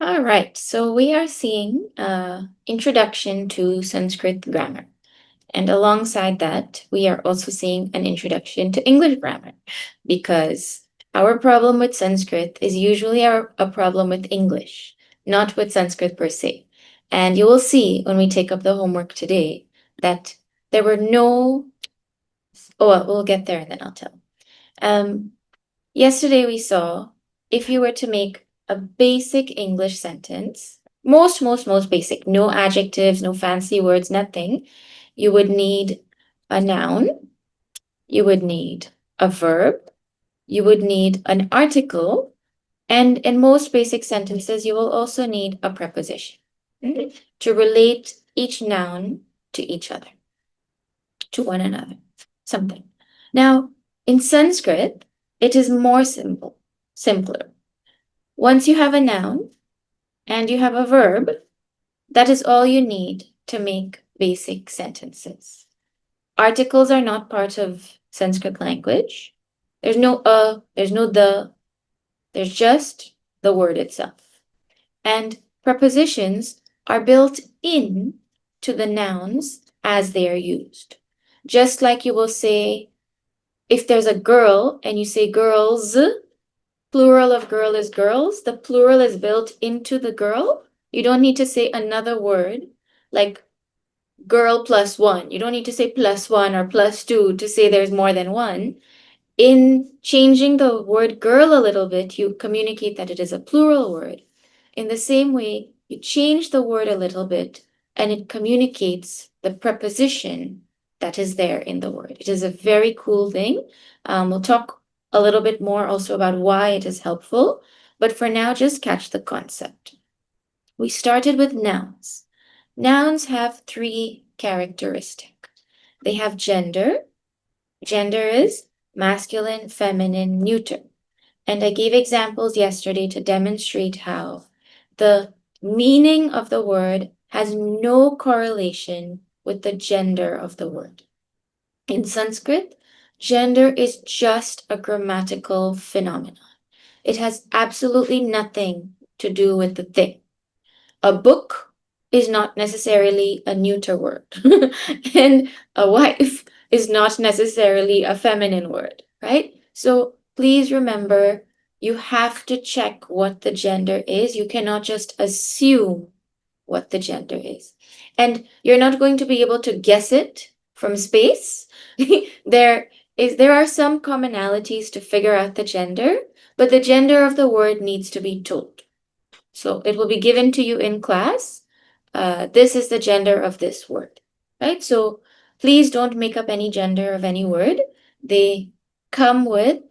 All right, so we are seeing introduction to Sanskrit grammar. And alongside that, we are also seeing an introduction to English grammar because our problem with Sanskrit is usually a problem with English, not with Sanskrit per se. And you will see when we take up the homework today that there were no, oh, well, we'll get there and then I'll tell. Yesterday we saw if you were to make a basic English sentence, most basic, no adjectives, no fancy words, nothing, you would need a noun, you would need a verb, you would need an article, and in most basic sentences, you will also need a preposition to relate each noun to each other, to one another, something. Now, in Sanskrit, it is more simpler. Once you have a noun and you have a verb, that is all you need to make basic sentences. Articles are not part of Sanskrit language. There's no there's no the, there's just the word itself. And prepositions are built in to the nouns as they are used. Just like you will say, if there's a girl and you say girls, plural of girl is girls, the plural is built into the girl. You don't need to say another word like girl plus one. You don't need to say plus one or plus two to say there's more than one. In changing the word girl a little bit, you communicate that it is a plural word. In the same way, you change the word a little bit and it communicates the preposition that is there in the word. It is a very cool thing. We'll talk a little bit more also about why it is helpful, but for now, just catch the concept. We started with nouns. Nouns have three characteristics. They have gender. Gender is masculine, feminine, neuter. And I gave examples yesterday to demonstrate how the meaning of the word has no correlation with the gender of the word. In Sanskrit, gender is just a grammatical phenomenon. It has absolutely nothing to do with the thing. A book is not necessarily a neuter word, and a wife is not necessarily a feminine word, right? So please remember, you have to check what the gender is. You cannot just assume what the gender is. And you're not going to be able to guess it from space. there are some commonalities to figure out the gender, but the gender of the word needs to be told. So it will be given to you in class. This is the gender of this word, right? So please don't make up any gender of any word. They come with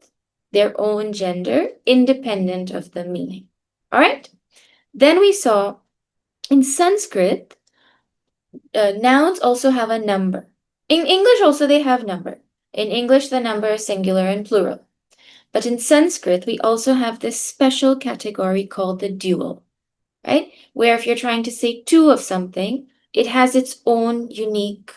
their own gender independent of the meaning. All right. Then we saw in Sanskrit, nouns also have a number. In English also they have number. In English, the number is singular and plural. But in Sanskrit, we also have this special category called the dual, right? Where if you're trying to say two of something, it has its own unique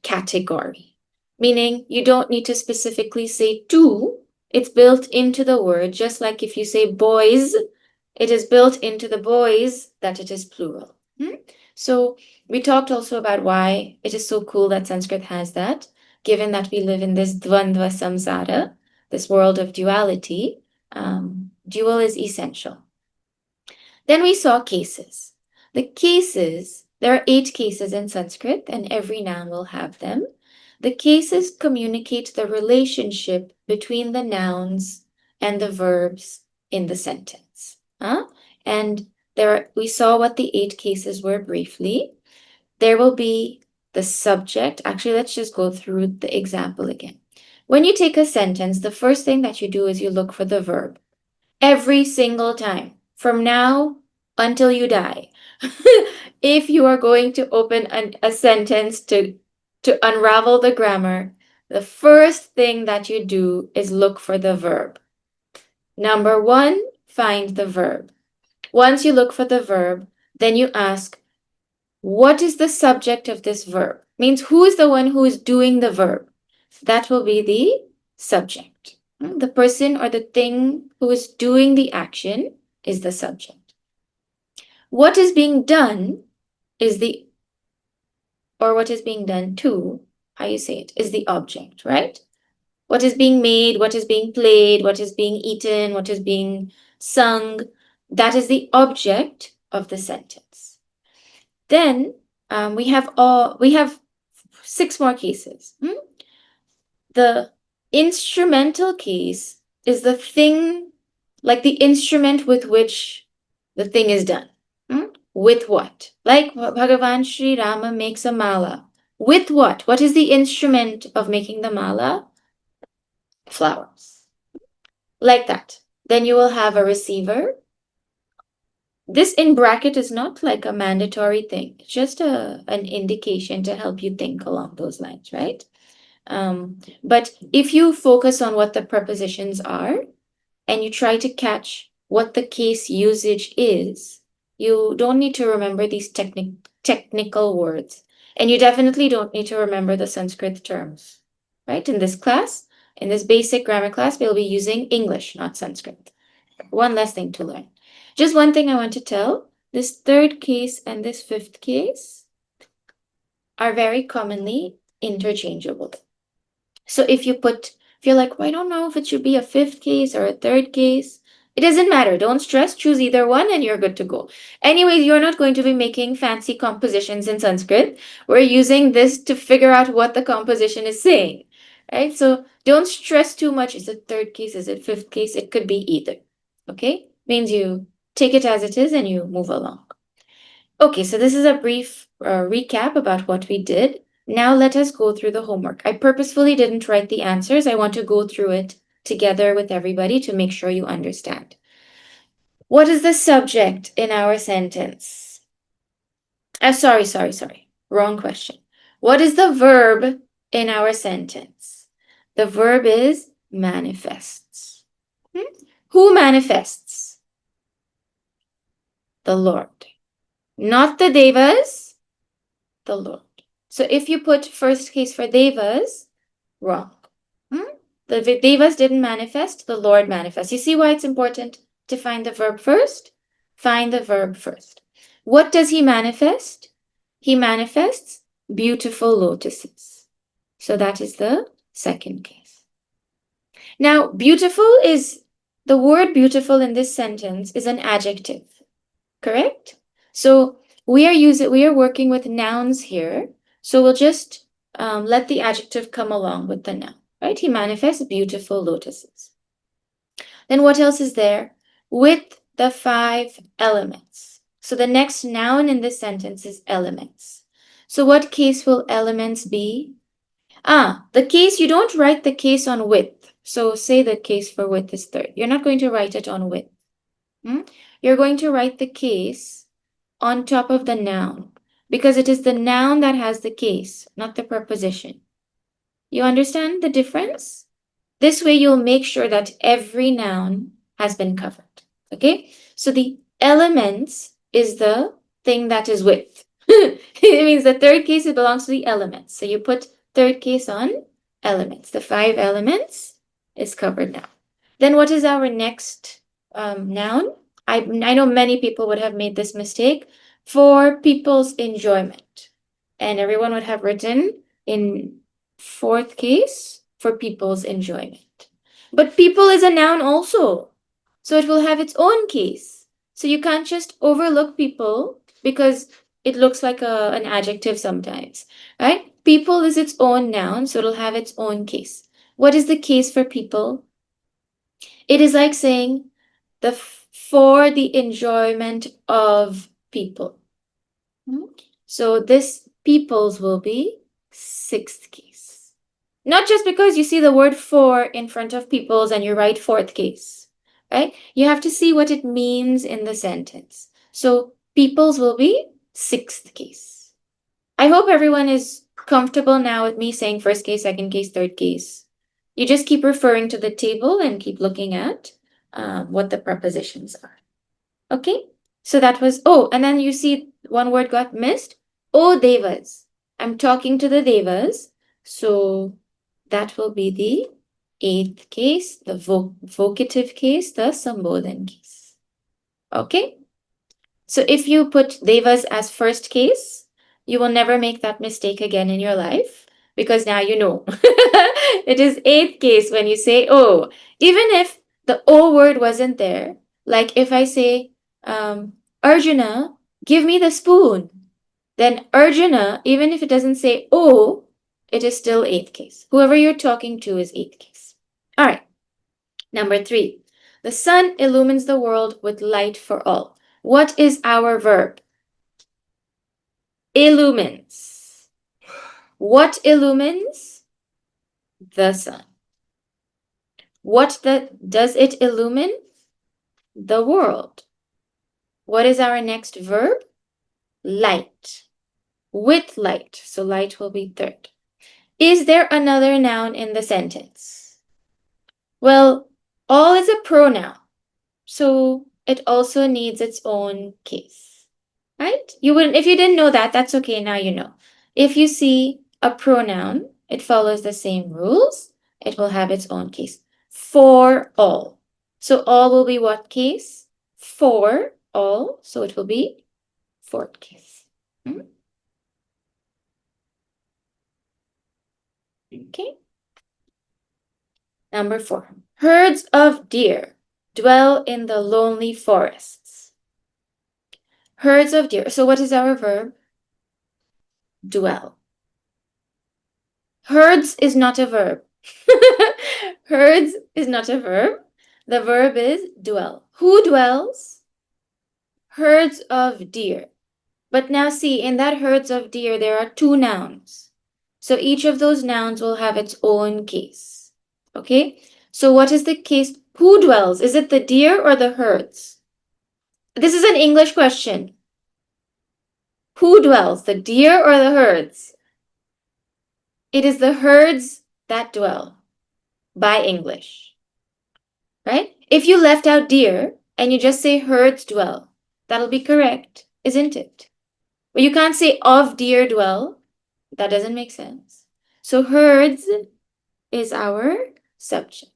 category. Meaning you don't need to specifically say two, it's built into the word, just like if you say boys, it is built into the boys that it is plural. So we talked also about why it is so cool that Sanskrit has that, given that we live in this dvandva samsara, this world of duality. Dual is essential. Then we saw cases. The cases, there are 8 cases in Sanskrit, and every noun will have them. The cases communicate the relationship between the nouns and the verbs in the sentence. And we saw what the 8 cases were briefly. There will be the subject. Actually, let's just go through the example again. When you take a sentence, the first thing that you do is you look for the verb. Every single time, from now until you die. If you are going to open a sentence to unravel the grammar, the first thing that you do is look for the verb. Number 1, find the verb. Once you look for the verb, then you ask, what is the subject of this verb? Means who is the one who is doing the verb? That will be the subject. The person or the thing who is doing the action is the subject. What is being done is the, or what is being done to, how you say it, is the object, right? What is being made, what is being played, what is being eaten, what is being sung, that is the object of the sentence. Then we have 6 more cases. The instrumental case is the thing, like the instrument with which the thing is done. With what? Like Bhagavan Sri Rama makes a mala. With what? What is the instrument of making the mala? Flowers. Like that. Then you will have a receiver. This in bracket is not like a mandatory thing. It's just an indication to help you think along those lines, right? But if you focus on what the prepositions are and you try to catch what the case usage is, you don't need to remember these technical words. And you definitely don't need to remember the Sanskrit terms, right? In this class, in this basic grammar class, we'll be using English, not Sanskrit. One less thing to learn. Just one thing I want to tell, this third case and this fifth case are very commonly interchangeable. So if you're like, well, I don't know if it should be a fifth case or a third case, it doesn't matter. Don't stress. Choose either one and you're good to go. Anyways, you're not going to be making fancy compositions in Sanskrit. We're using this to figure out what the composition is saying, right? So don't stress too much. Is it third case? Is it fifth case? It could be either, okay? Means you take it as it is and you move along. Okay, so this is a brief recap about what we did. Now let us go through the homework. I purposefully didn't write the answers. I want to go through it together with everybody to make sure you understand. What is the subject in our sentence? Sorry. Wrong question. What is the verb in our sentence? The verb is manifests. Who manifests? The Lord. Not the devas, the Lord. So if you put first case for devas, wrong. The devas didn't manifest, the Lord manifests. You see why it's important to find the verb first? Find the verb first. What does he manifest? He manifests beautiful lotuses. So that is the second case. Now, the word beautiful in this sentence is an adjective, correct? So we are working with nouns here. So we'll just let the adjective come along with the noun, right? He manifests beautiful lotuses. Then what else is there? With the 5 elements. So the next noun in this sentence is elements. So what case will elements be? The case, you don't write the case on with. So say the case for with is third. You're not going to write it on with. You're going to write the case on top of the noun because it is the noun that has the case, not the preposition. You understand the difference? This way you'll make sure that every noun has been covered, okay? So the elements is the thing that is with. It means the third case, it belongs to the elements. So you put third case on elements. The 5 elements is covered now. Then what is our next noun? I know many people would have made this mistake. For people's enjoyment. And everyone would have written in fourth case for people's enjoyment. But people is a noun also. So it will have its own case. So you can't just overlook people because it looks like an adjective sometimes, right? People is its own noun, so it'll have its own case. What is the case for people? It is like saying for the enjoyment of people. So this peoples will be 6th case. Not just because you see the word for in front of peoples and you write 4th case, right? You have to see what it means in the sentence. So peoples will be 6th case. I hope everyone is comfortable now with me saying first case, second case, third case. You just keep referring to the table and keep looking at what the prepositions are. Okay? So that was, and then you see one word got missed. Oh, devas. I'm talking to the devas. So that will be the 8th case, the vocative case, the sambodhan case. Okay? So if you put devas as first case, you will never make that mistake again in your life because now you know. It is eighth case when you say oh, even if the O word wasn't there. Like if I say, Arjuna, give me the spoon. Then Arjuna, even if it doesn't say O, it is still eighth case. Whoever you're talking to is eighth case. All right. Number 3. The sun illumines the world with light for all. What is our verb? Illumines. What illumines? The sun. What does it illumine? The world. What is our next verb? Light. With light. So light will be third. Is there another noun in the sentence? Well, all is a pronoun. So it also needs its own case. Right? You wouldn't, if you didn't know that, that's okay. Now you know. If you see a pronoun, it follows the same rules. It will have its own case. For all. So all will be what case? For all. So it will be fourth case. Okay. Number 4. Herds of deer dwell in the lonely forests. Herds of deer. So what is our verb? Dwell. Herds is not a verb. Herds is not a verb. The verb is dwell. Who dwells? Herds of deer. But now see, in that herds of deer, there are 2 nouns. So each of those nouns will have its own case. Okay? So what is the case? Who dwells? Is it the deer or the herds? This is an English question. Who dwells? The deer or the herds? It is the herds that dwell by English. Right? If you left out deer and you just say herds dwell, that'll be correct, isn't it? But you can't say of deer dwell. That doesn't make sense. So herds is our subject.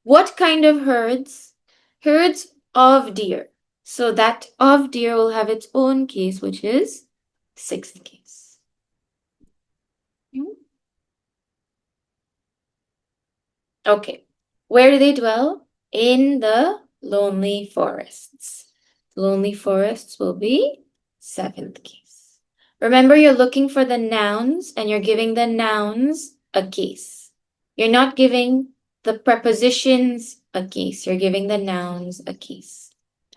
What kind of herds? Herds of deer. So that of deer will have its own case, which is 6th case. Okay. Where do they dwell? In the lonely forests. Lonely forests will be 7th case. Remember, you're looking for the nouns and you're giving the nouns a case. You're not giving the prepositions a case. You're giving the nouns a case.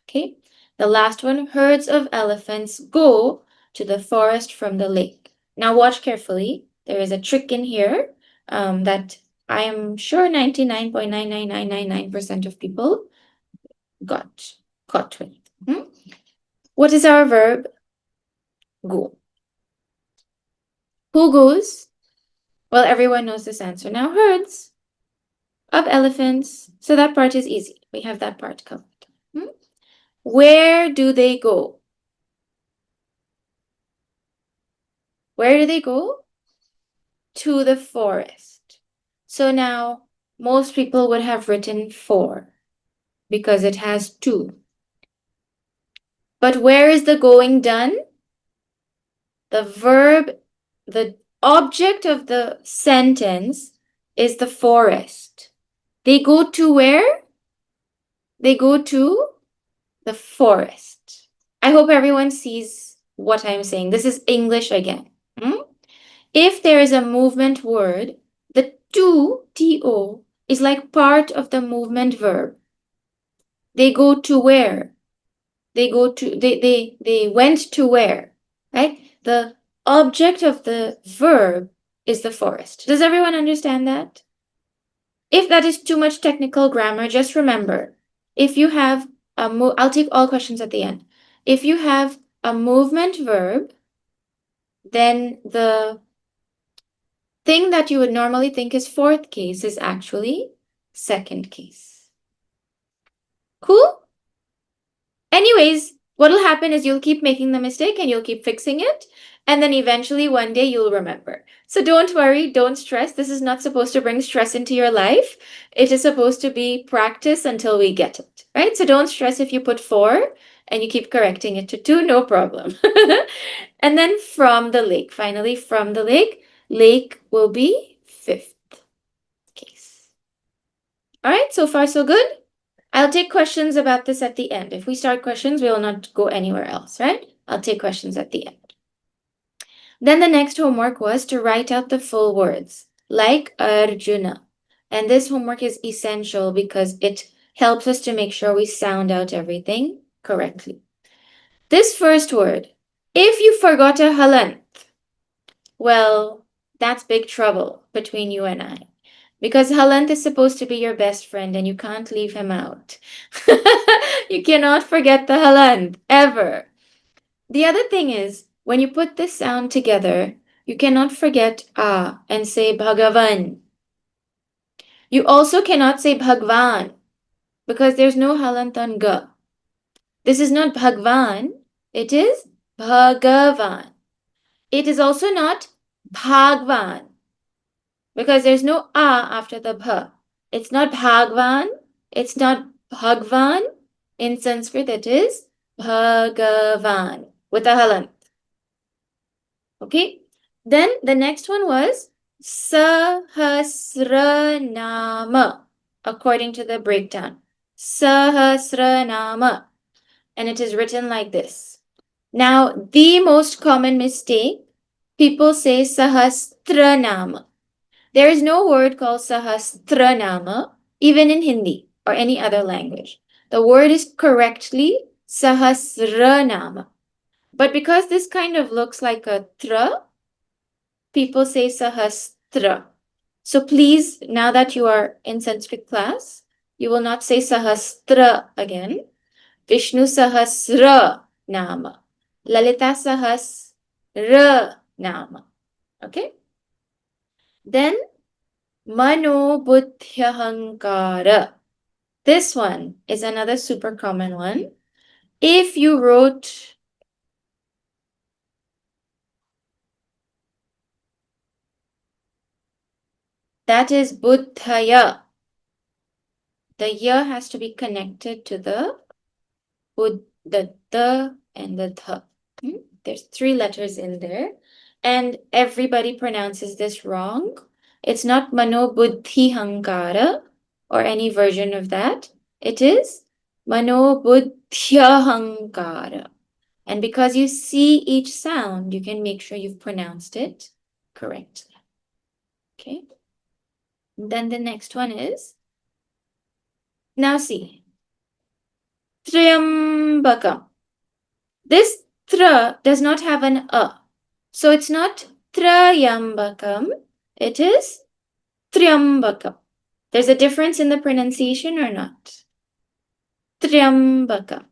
Okay? The last one, herds of elephants go to the forest from the lake. Now watch carefully. There is a trick in here that I am sure 99.99999% of people got caught with. What is our verb? Go. Who goes? Well, everyone knows this answer now. Herds of elephants. So that part is easy. We have that part covered. Where do they go? Where do they go? To the forest. So now most people would have written for because it has 2. But where is the going done? The verb, the object of the sentence is the forest. They go to where? They go to the forest. I hope everyone sees what I'm saying. This is English again. If there is a movement word, the to is like part of the movement verb. They go to where? They went to where? Right? The object of the verb is the forest. Does everyone understand that? If that is too much technical grammar, just remember, if you have I'll take all questions at the end. If you have a movement verb, then the thing that you would normally think is 4th case is actually 2nd case. Cool? Anyways, what will happen is you'll keep making the mistake and you'll keep fixing it. And then eventually one day you'll remember. So don't worry, don't stress. This is not supposed to bring stress into your life. It is supposed to be practice until we get it, right? So don't stress if you put 4. and you keep correcting it to 2, no problem. And then from the lake, finally, from the lake, lake will be 5th case. All right, so far so good. I'll take questions about this at the end. If we start questions, we will not go anywhere else, right? I'll take questions at the end. Then the next homework was to write out the full words, like Arjuna. And this homework is essential because it helps us to make sure we sound out everything correctly. This first word, if you forgot a halant, well, that's big trouble between you and I. Because Halant is supposed to be your best friend and you can't leave him out. You cannot forget the Halant, ever. The other thing is, when you put this sound together, you cannot forget ah and say Bhagavan. You also cannot say Bhagwan because there's no Halant on G. This is not Bhagwan, it is Bhagavan. It is also not Bhagwan because there's no a after the bh. It's not Bhagwan, it's not Bhagwan. In Sanskrit, it is Bhagavan with a halant. Okay? Then the next one was Sahasranama, according to the breakdown. Sahasranama. And it is written like this. Now, the most common mistake, people say Sahasranama. There is no word called Sahasranama, even in Hindi or any other language. The word is correctly Sahasranama. But because this kind of looks like a tra, people say Sahastra. So please, now that you are in Sanskrit class, you will not say Sahastra again. Vishnu Sahasra Nama. Lalita Sahasra Nama. Okay? Then Mano Buddhyahankara. This one is another super common one. If you wrote that is Buddhaya. The ya has to be connected to the Bud, the and the th. There's 3 letters in there. And everybody pronounces this wrong. It's not Mano Buddhi Hankara or any version of that. It is Mano Buddhya Hankara. And because you see each sound, you can make sure you've pronounced it correctly. Okay. Then the next one is, now see, Triambakam. This tra does not have an a. So it's not Trayambakam, it is Triambakam. There's a difference in the pronunciation or not? Triambakam.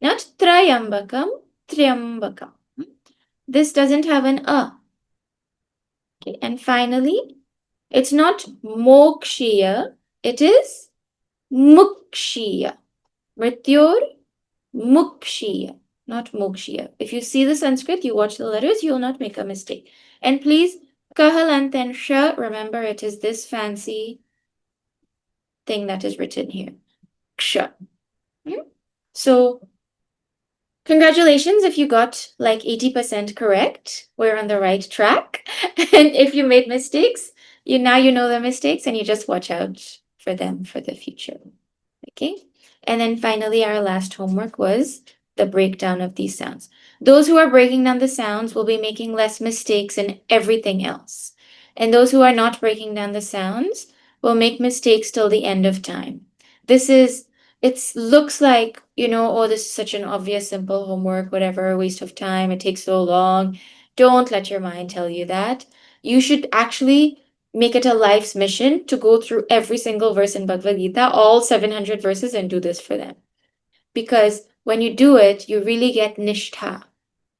Not Trayambakam, Triambakam. This doesn't have an a. Okay, and finally, it's not Mokshiya, it is Mukshiya. Mrityor Mukshiya, not Mokshiya. If you see the Sanskrit, you watch the letters, you will not make a mistake. And please, Kahalant and Sha, remember it is this fancy thing that is written here. Ksha. So, congratulations if you got like 80% correct. We're on the right track. And if you made mistakes, now you know the mistakes and you just watch out for them for the future. Okay? And then finally, our last homework was the breakdown of these sounds. Those who are breaking down the sounds will be making less mistakes in everything else. And those who are not breaking down the sounds will make mistakes till the end of time. It looks like, oh, this is such an obvious, simple homework, whatever, waste of time, it takes so long. Don't let your mind tell you that. You should actually make it a life's mission to go through every single verse in Bhagavad Gita, all 700 verses, and do this for them. Because when you do it, you really get nishtha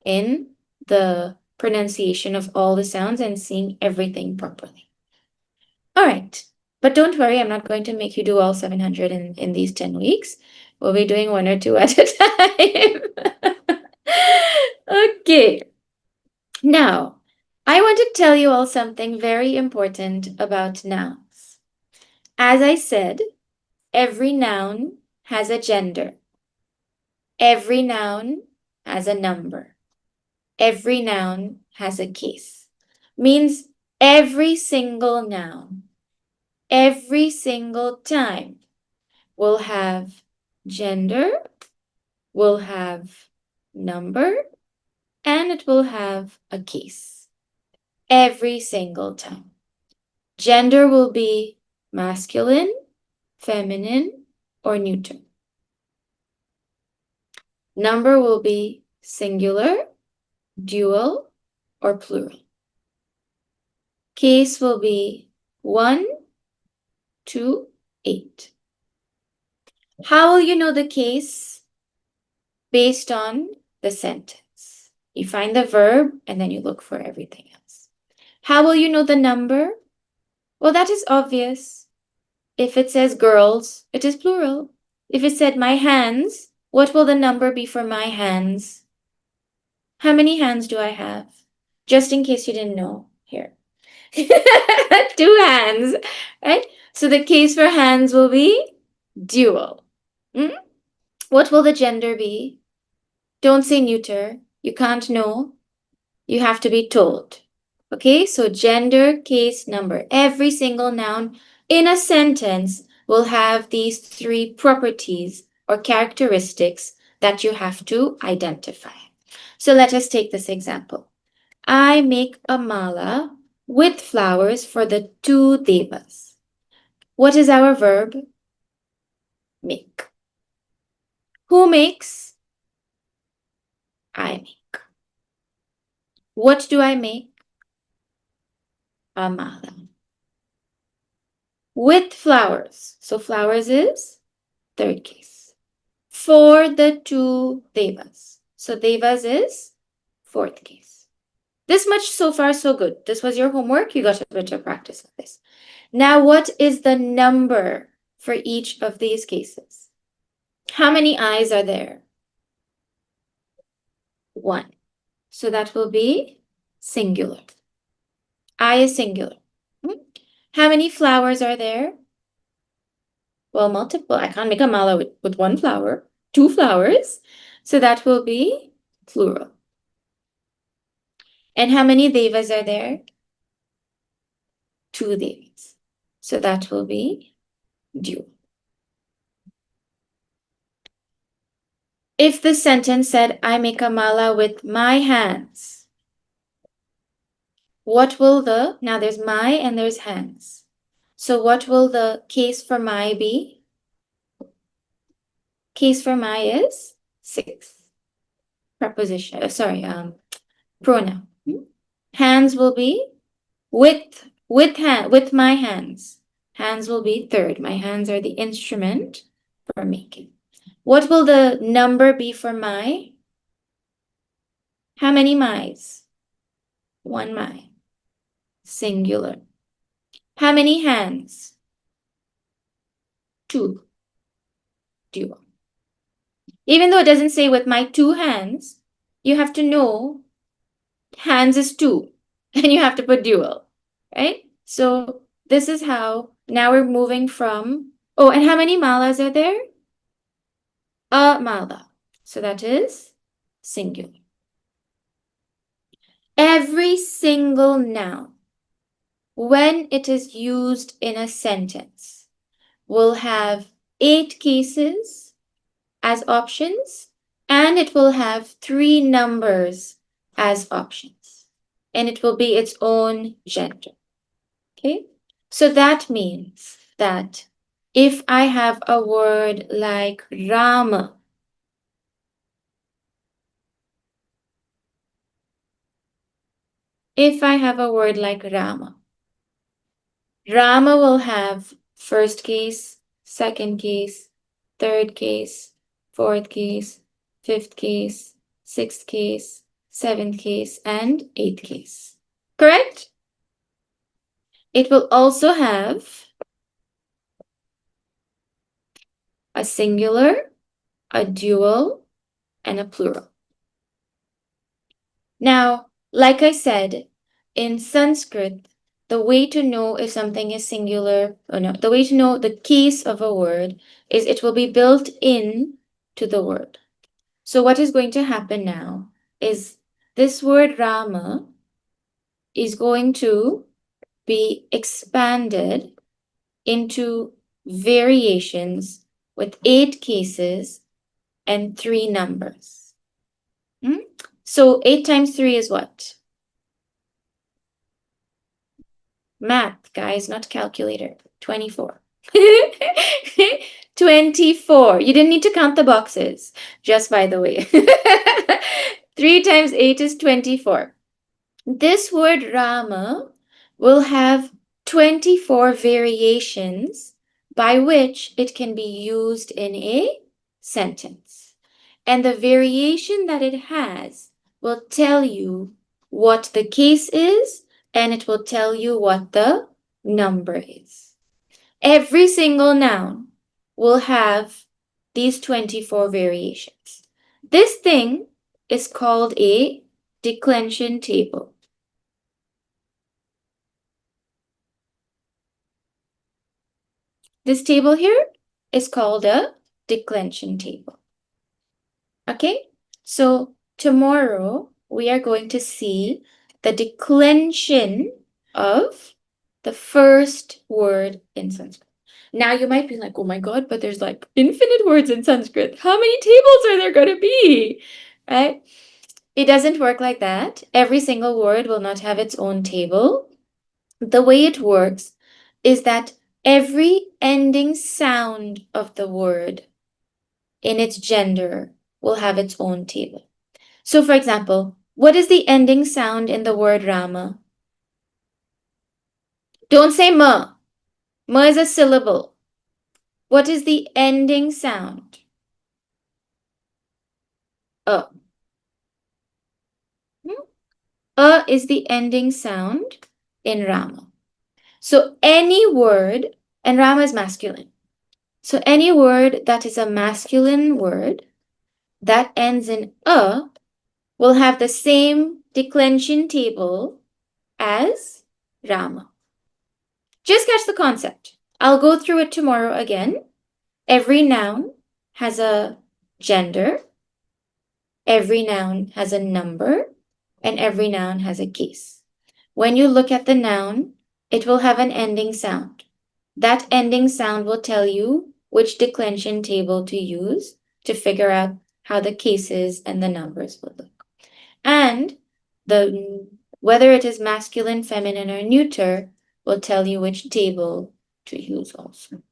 in the pronunciation of all the sounds and seeing everything properly. All right. But don't worry, I'm not going to make you do all 700 in these 10 weeks. We'll be doing 1 or 2 at a time. Okay. Now, I want to tell you all something very important about nouns. As I said, every noun has a gender. Every noun has a number. Every noun has a case. Means every single noun, every single time will have gender, will have number, and it will have a case. Every single time. Gender will be masculine, feminine, or neuter. Number will be singular, dual, or plural. Case will be 1, 2, 8. How will you know the case? Based on the sentence. You find the verb and then you look for everything else. How will you know the number? Well, that is obvious. If it says girls, it is plural. If it said my hands, what will the number be for my hands? How many hands do I have? Just in case you didn't know, here. 2 hands, right? So the case for hands will be dual. What will the gender be? Don't say neuter. You can't know. You have to be told. Okay, so gender, case, number. Every single noun in a sentence will have these 3 properties or characteristics that you have to identify. So let us take this example. I make a mala with flowers for the 2 devas. What is our verb? Make. Who makes? I make. What do I make? A mala. With flowers. So flowers is third case. For the 2 devas. So devas is fourth case. This much so far so good. This was your homework. You got a bit of practice with this. Now what is the number for each of these cases? How many eyes are there? 1. So that will be singular. I is singular. How many flowers are there? Well, multiple. I can't make a mala with 1 flower, 2 flowers. So that will be plural. And how many devas are there? 2 devas. So that will be dual. If the sentence said, I make a mala with my hands, what will now there's my and there's hands. So what will the case for my be? Case for my is 6. Preposition, pronoun. Hands will be with my hands. Hands will be third. My hands are the instrument for making. What will the number be for my? How many my's? 1 my. Singular. How many hands? 2. Dual. Even though it doesn't say with my 2 hands, you have to know hands is 2 and you have to put dual, right? So this is how, now we're moving from, oh, and how many malas are there? A mala. So that is singular. Every single noun, when it is used in a sentence, will have 8 cases as options, and it will have 3 numbers as options, and it will be its own gender. Okay, so that means that if I have a word like Rama, Rama will have first case, second case, third case, fourth case, fifth case, sixth case, seventh case, and eighth case. Correct? It will also have a singular, a dual, and a plural. Now, like I said, in Sanskrit, the way to know if something is singular or not, the way to know the case of a word is it will be built in to the word. So what is going to happen now is this word Rama is going to be expanded into variations with 8 cases and 3 numbers. So 8 times 3 is what? Math, guys, not calculator. 24. 24. You didn't need to count the boxes, just by the way. 3 times 8 is 24. This word Rama will have 24 variations by which it can be used in a sentence. And the variation that it has will tell you what the case is, and it will tell you what the number is. Every single noun will have these 24 variations. This thing is called a declension table. This table here is called a declension table. Okay, so tomorrow we are going to see the declension of the first word in Sanskrit. Now you might be like, oh my God, but there's like infinite words in Sanskrit. How many tables are there going to be? Right? It doesn't work like that. Every single word will not have its own table. The way it works is that every ending sound of the word in its gender will have its own table. So, for example, what is the ending sound in the word Rama? Don't say ma. Ma is a syllable. What is the ending sound? A. A is the ending sound in Rama. So any word, and Rama is masculine. So any word that is a masculine word that ends in a will have the same declension table as Rama. Just catch the concept. I'll go through it tomorrow again. Every noun has a gender, every noun has a number, and every noun has a case. When you look at the noun, it will have an ending sound. That ending sound will tell you which declension table to use to figure out how the cases and the numbers will look. And whether it is masculine, feminine, or neuter will tell you which table to use also.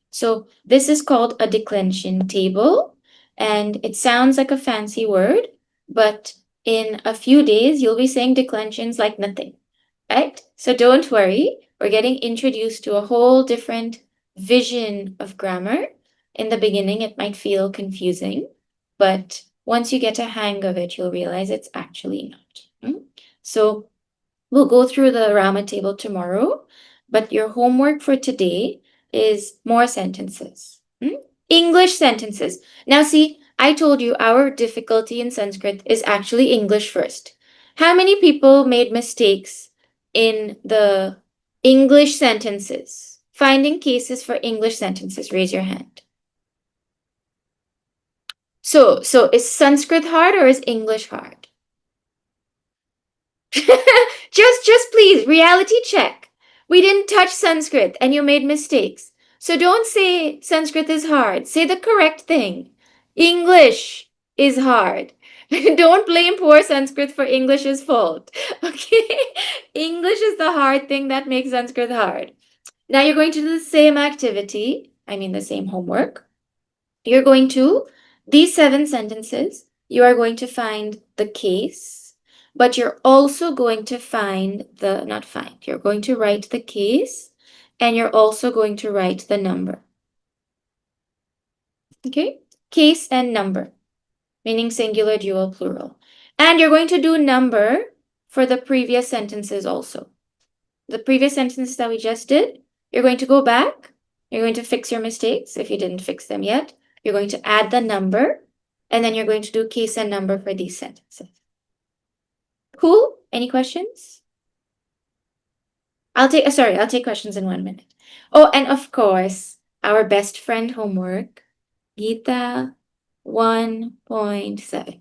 So this is called a declension table, and it sounds like a fancy word, but in a few days you'll be saying declensions like nothing, right? So don't worry, we're getting introduced to a whole different vision of grammar. In the beginning, it might feel confusing, but once you get a hang of it, you'll realize it's actually not. So we'll go through the Rama table tomorrow, but your homework for today is more sentences. English sentences. Now see, I told you our difficulty in Sanskrit is actually English first. How many people made mistakes in the English sentences? Finding cases for English sentences, raise your hand. So is Sanskrit hard or is English hard? just please, reality check. We didn't touch Sanskrit and you made mistakes. So don't say Sanskrit is hard. Say the correct thing. English is hard. Don't blame poor Sanskrit for English's fault. Okay? English is the hard thing that makes Sanskrit hard. Now you're going to do the same activity, the same homework. You're going to, these 7 sentences, you are going to find the case, but you're also going to you're going to write the case, and you're also going to write the number. Okay? Case and number, meaning singular, dual, plural. And you're going to do number for the previous sentences also. The previous sentences that we just did, you're going to go back, you're going to fix your mistakes if you didn't fix them yet. You're going to add the number, and then you're going to do case and number for these sentences. Cool? Any questions? I'll take questions in 1 minute. Oh, and of course, our best friend homework, Geeta. 1.7.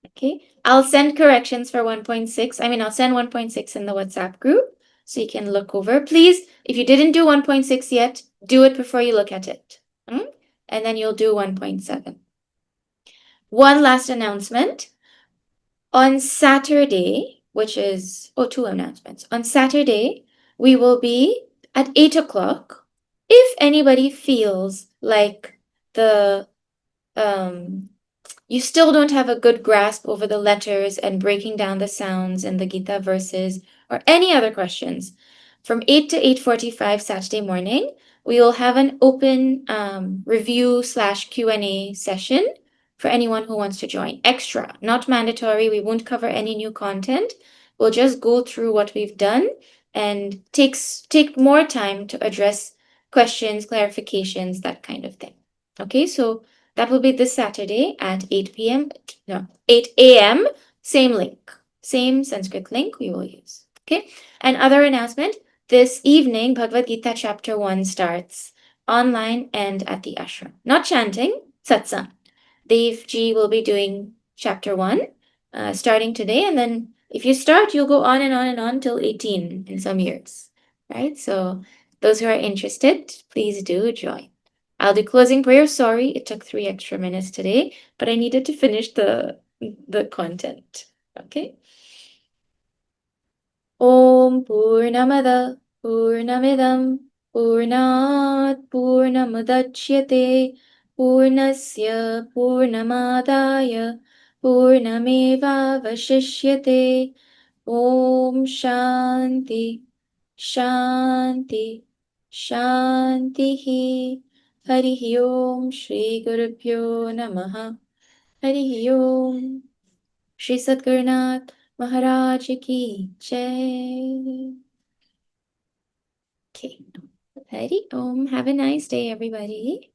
Okay, I'll send corrections for 1.6. I'll send 1.6 in the WhatsApp group so you can look over. Please, if you didn't do 1.6 yet, do it before you look at it. And then you'll do 1.7. One last announcement. On Saturday, which is, two announcements. On Saturday, we will be at 8 o'clock. If anybody feels like you still don't have a good grasp over the letters and breaking down the sounds in the Gita verses or any other questions, from 8 to 8:45 Saturday morning, we will have an open review/Q&A session for anyone who wants to join. Extra, not mandatory. We won't cover any new content. We'll just go through what we've done and take more time to address questions, clarifications, that kind of thing. Okay, so that will be this Saturday at 8 p.m. No, 8 a.m. Same link, same Sanskrit link we will use. Okay, and other announcement, this evening Bhagavad Gita chapter 1 starts online and at the ashram. Not chanting, satsang. Dev Ji will be doing chapter 1 starting today, and then if you start, you'll go on and on and on till 18 in some years, right? So those who are interested, please do join. I'll do closing prayer. Sorry, it took 3 extra minutes today, but I needed to finish the content. Okay. Om Purnamada Purnamidam Purnat Purnamudachyate Purnasya Purnamadaya Purnameva Vashishyate. Om Shanti Shanti Shantihi. Harihi Om Shri Gurubhyo Namaha. Harihi Om. Shri Sadgurunath Maharaj ki Jai. Okay. Hari Om. Have a nice day, everybody.